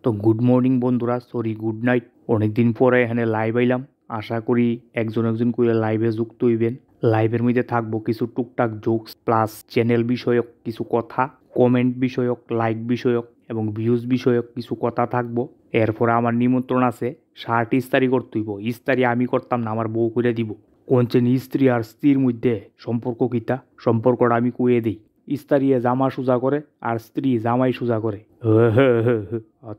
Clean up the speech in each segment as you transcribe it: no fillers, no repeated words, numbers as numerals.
তো good morning বন্ধুরা, sorry good night. অনেকদিন পরে এখানে লাইভ আইলাম। আশা করি একজন একজন করে লাইভে যুক্ত হইবেন। লাইভের মধ্যে থাকবো কিছু টুকটাক জোকস প্লাস চ্যানেল বিষয়ক কিছু কথা, কমেন্ট বিষয়ক, লাইক বিষয়ক এবং ভিউজ বিষয়ক কিছু কথা থাকবো। এরপরে আমার নিমন্ত্রণ আছে, শার্ট ইস্তারি করতে হইব। ইস্তারি আমি করতাম না, আমার বউ করে দিব। কোনচেন স্ত্রী আর স্ত্রীর মধ্যে সম্পর্ক কিতা, সম্পর্কটা আমি কয়ে দিই। স্ত্রী জামা সোজা করে আর স্ত্রী জামাই সোজা করে।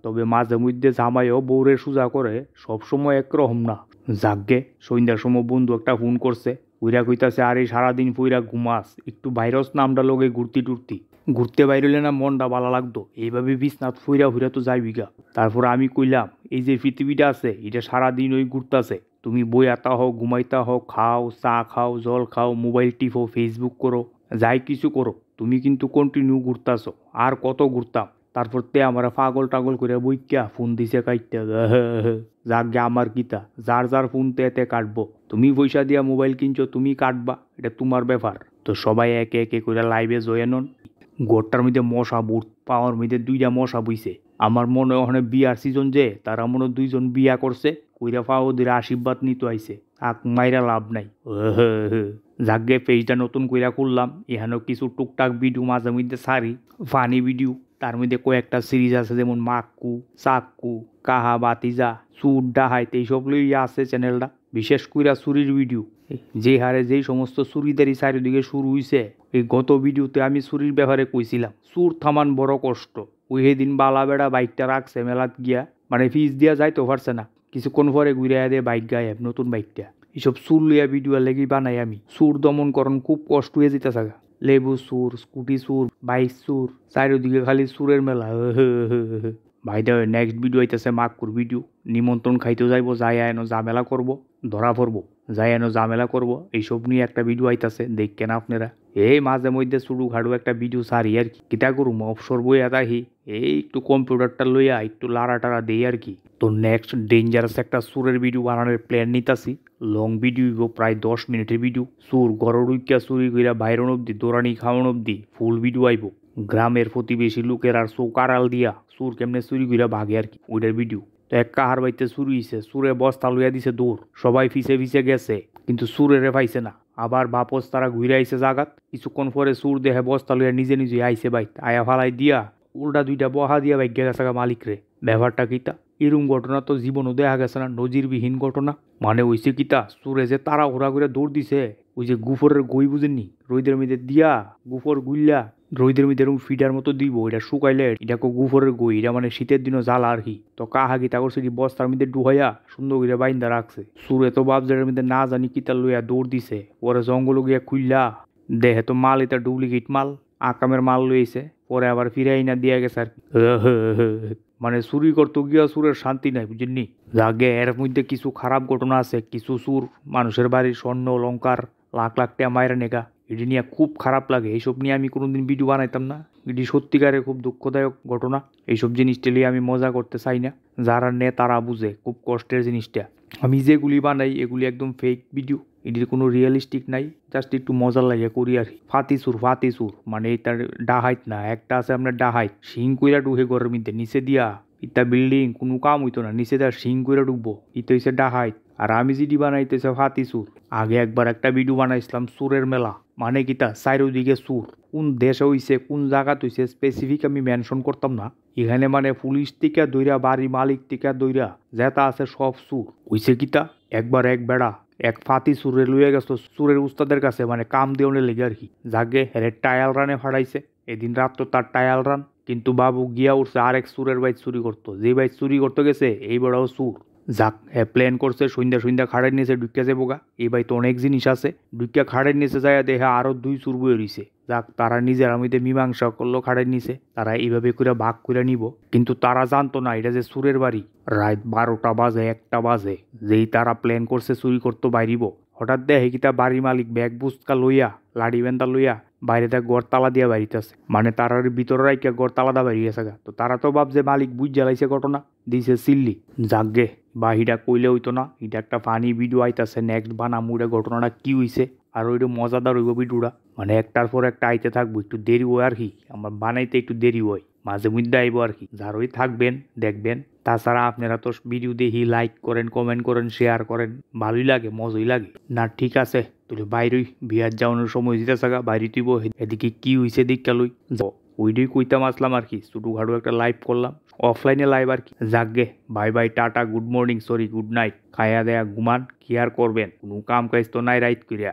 তবে মাঝে মধ্যে জামাইও বউরে সোজা করে, সবসময় একরকম না। যাকগে, সন্ধ্যার সময় বন্ধু একটা ফোন করছে, উইরা কইতাছে আরে সারাদিন ফুইরা ঘুমাস, একটু ভাইরাস নামটা লগে ঘুরতি টুরতি। ঘুরতে বাইরলে না মনটা ভালো লাগতো, এইভাবে বিছনাথ ফুইরা ফুইরা তো যাইবি গা। তারপর আমি কইলাম এই যে পৃথিবীটা আছে এটা সারাদিন ওই ঘুরতাছে, তুমি বইয়াতা হও, ঘুমাইতা হও, খাও, চা খাও, জল খাও, মোবাইল টিপো, ফেসবুক করো, যাই কিছু করো, তুমি কিন্তু কন্টিনিউ ঘুরতাছো। আর কত ঘুরতাম। তারপর তে আমার পাগল টাগল করে বইকা ফোন দিছে কাইটা। যাক আমার কিতা, যার যার ফোন তে কাটবো। তুমি পয়সা দিয়া মোবাইল কিনছো, তুমি কাটবা, এটা তোমার ব্যাপার। তো সবাই একে একে করে লাইভে জয়েন হন। গোটার মধ্যে মশা বুট, পাওয়ার মধ্যে দুইটা মশা বইছে। আমার মনে ওখানে বিয়ার সিজন যে, তারা মনে 2জন বিয়া করছে, কইরা পাও ওদের আশীর্বাদ নিতে আইছে। আক মাইরা লাভ নাই। যাকে পেজটা নতুন কইরা খুললাম, এখানেও কিছু টুকটাক ভিডিও মাঝে মধ্যে সারি, ফানি ভিডিও। তার মধ্যে কয়েকটা সিরিজ আছে, যেমন মাক্কু, চাক্কু, কাহা বাতিজা, চুর ডাহাইতে, এইসব লইয়া আছে চ্যানেলটা। বিশেষ কইরা চুরির ভিডিও। যে হারে যেই সমস্ত চুরিদারি চারিদিকে শুরু হইছে, এই গত ভিডিওতে আমি চুরির ব্যাপারে কইছিলাম চুর থামান বড় কষ্ট। ওই সেদিন বালা বেড়া বাইকটা রাখছে মেলাত গিয়া, মানে ফিস দিয়া যাইতে পারছে না, কিছুক্ষণ পরে ঘুরে দিয়ে বাইক গায়েব, নতুন বাইকটা। এইসব চুর লইয়া ভিডিও লেগে বানাই আমি। চুর দমনকরণ খুব কষ্ট হয়ে যেতে থাকা। লেবু চুর, স্কুটি চুর, বাইক চুর, চারিদিকে খালি চুরের মেলা। ভাই দা নেক্সট ভিডিও আইতেছে মাক্কুর ভিডিও। নিমন্ত্রণ খাইতেও যাইবো, যাই এনো ঝামেলা করবো, ধরা পড়বো, যাই এনো ঝামেলা করবো, এইসব নিয়ে একটা ভিডিও আইতাছে, দেখকেন আপনারা। এই মাঝে মধ্যে শুরু ঘাড়ু একটা ভিডিও সারি আর কি। কিতা করুম, অবসর বই আদাহি, এই একটু কম্পিউটারটা লইয়া একটু লাড়া টাড়া দেই আর কি। তো নেক্সট ডেঞ্জারাস একটা সুরের ভিডিও বানানোর প্ল্যান নিতাছি। লং ভিডিও হইব, প্রায় 10 মিনিটের ভিডিও। সুর গড় রুইকা চুরি কইরা বাইরন অব্দি, দৌড়ানি খাওয়ান অব্দি ফুল ভিডিও আইব। গ্রামের প্রতিবেশী লোকের আর চোখ আড়াল দিয়া সুর কেমনে চুরি কইরা ভাগে আর কি, ওইটার ভিডিও। তো এক কাহার বাইতে চুরি হইছে, সুরে বস্তা লইয়া দিছে দৌড়, সবাই ফিসে ফিসে গেছে, কিন্তু সুরেরে পাইছে না। আবার বাপস তারা ঘুরে আইছে জাগাত। কিছুক্ষণ পরে সুর দেহে বস্তা লইয়া নিজে নিজে আইছে বাইত, আয়া ফালাই দিয়া উল্টা 2টা বহা দিয়া বাইক গেছে মালিক রে। ব্যাপারটা কিতা, এরম ঘটনা তো জীবনও দেখা গেছে না, নজিরবিহীন ঘটনা। মানে হইছে কিতা, সুরে যে তারা ঘোরা করে দৌড় দিছে, ওই যে গুফরের গই বুঝেননি, রোদের মধ্যে দিয়া গুফর গুইল্লা রোদের মধ্যে এরকম ফিডার মতো দিব, এটা শুকাইলে এটা গুফরের গই, এটা মানে শীতের দিনও জ্বালা আর কি। তো কাহা গীতা করছে কি, বস্তার মধ্যে ডুহাইয়া সুন্দর করে বাইন্দা রাখছে। সুরে তো বাপজারের মধ্যে না জানি কিতা লইয়া দৌড় দিছে। পরে জঙ্গল গিয়া খুললা দেহে তো মাল, এটা ডুপ্লিকেট মাল, আকামের মাল লইছে। পরে আবার ফিরাই না দিয়া গেছে আর কি। মানে চুরি করতে গিয়া সুরের শান্তি নাই, বুঝেননি। যাগে এর মধ্যে কিছু খারাপ ঘটনা আছে। কিছু সুর মানুষের বাড়ির স্বর্ণ অলঙ্কার লাখ লাখ টাকা মায়ের নেগা, এটি নিয়ে খুব খারাপ লাগে। এইসব নিয়ে আমি কোনোদিন ভিডিও বানাইতাম না। এটি সত্যিকারের খুব দুঃখদায়ক ঘটনা। এইসব জিনিসটা নিয়ে আমি মজা করতে চাই না। যারা নেয় তারা বুঝে, খুব কষ্টের জিনিসটা। আমি যেগুলি বানাই এগুলি একদম ফেক ভিডিও, এটির কোনো রিয়েলিস্টিক নাই, জাস্ট একটু মজা লাগে করি আর কি। ফাতিসুর মানে এটার ডাহাইত না, একটা আছে আপনার ডাহাইত, শিং কইরা ঢুকে ঘরের মধ্যে নিচে দিয়া, ইটা বিল্ডিং কোনো কাম হইতো না, নিচে দেওয়া শিং কইরা ঢুকবো, ইটা হইছে ডাহাইত। আর আমি যেটি বানাইতেছে ফাতিসুর। আগে একবার একটা ভিডিও বানাইছিলাম সুরের মেলা, মানে কিতা চারিদিকে সুর, কোন দেশে হইছে, কোন জায়গাত হইছে স্পেসিফিক আমি মেনশন করতাম না। এখানে মানে পুলিশ টিকা দইরা, বাড়ি মালিক টিকা দইরা, যেটা আছে সব সুর। হইছে কিতা, একবার এক বেড়া এক ফাতি সুরে লইয়া গেছো সুরের উস্তাদের কাছে, মানে কাম দেওয়ার লেগে আর কি। যাকে হেরে টায়াল রানে ফাড়াইছে। এদিন রাত তো তার টায়াল রান, কিন্তু বাবু গিয়া উঠছে আরেক সুরের বাইক চুরি করতো। যে বাইক চুরি করতে গেছে এই বড়াও সুর। যাক, প্ল্যান করছে সন্ধ্যা খাড়ের নিচে ঢুকিয়া যাবো গা। এই বাই তো অনেক জিনিস আছে। ঢুকিয়া খাড়ের নিচে যায় দেখে আরো 2 চুর বয়ে রইছে। যাক, তারা নিজের আমিতে মীমাংসা করলো খাড়ের নিচে, তারা এইভাবে করে ভাগ করে নিব। কিন্তু তারা জানতো না এটা যে সুরের বাড়ি। রাত 12টা বাজে, 1টা বাজে, যেই তারা প্ল্যান করছে চুরি করতে বাইরিব, হঠাৎ দেখে কি তা বাড়ির মালিক ব্যাগ বুস্কা লইয়া, লাড়ি বেন্দা লইয়া বাইরে তা গড় তালা দিয়া বাড়িতেছে। মানে তারার ভিতরে রাইকা গড় তালাদা বাড়িয়েছে গা। তো তারা তো ভাবছে মালিক বুঝ জ্বালাইছে ঘটনা, দিছে চিল্লি। যাকগে, বা হিটা কইলে হইতো না। এটা একটা ফানি ভিডিও আইতাছে, নেক্সট বানামু এটা ঘটনাটা কি হইছে। আর ওইটা মজাদার হইব ভিডিওটা, মানে একটার পর একটা আইতে থাকবো। একটু দেরি হয় আর কি, আমার বানাইতে একটু দেরি হয়। মাঝে মধ্যে আইব আর কি। যারই থাকবেন দেখবেন। তাছাড়া আপনারা তো ভিডিও দেখি লাইক করেন, কমেন্ট করেন, শেয়ার করেন, ভালোই লাগে, মজাই লাগে না। ঠিক আছে, তুই বাইরই বিয়ার যাওয়ানোর সময় দিতে থাকা, বাইরে তুইব এদিকে কি হয়েছে দীক্ষা লই ওইটাই কইতাম আসলাম আর কি। ছোটখাটো একটা লাইভ করলাম, অফলাইনে লাইভ আর কি। যাকগে, bye bye, tata, good morning, sorry good night. খায়া দেয়া ঘুমান, কি আর করবেন, কোনো কাম কাজ তো নাই রাইত করিয়া।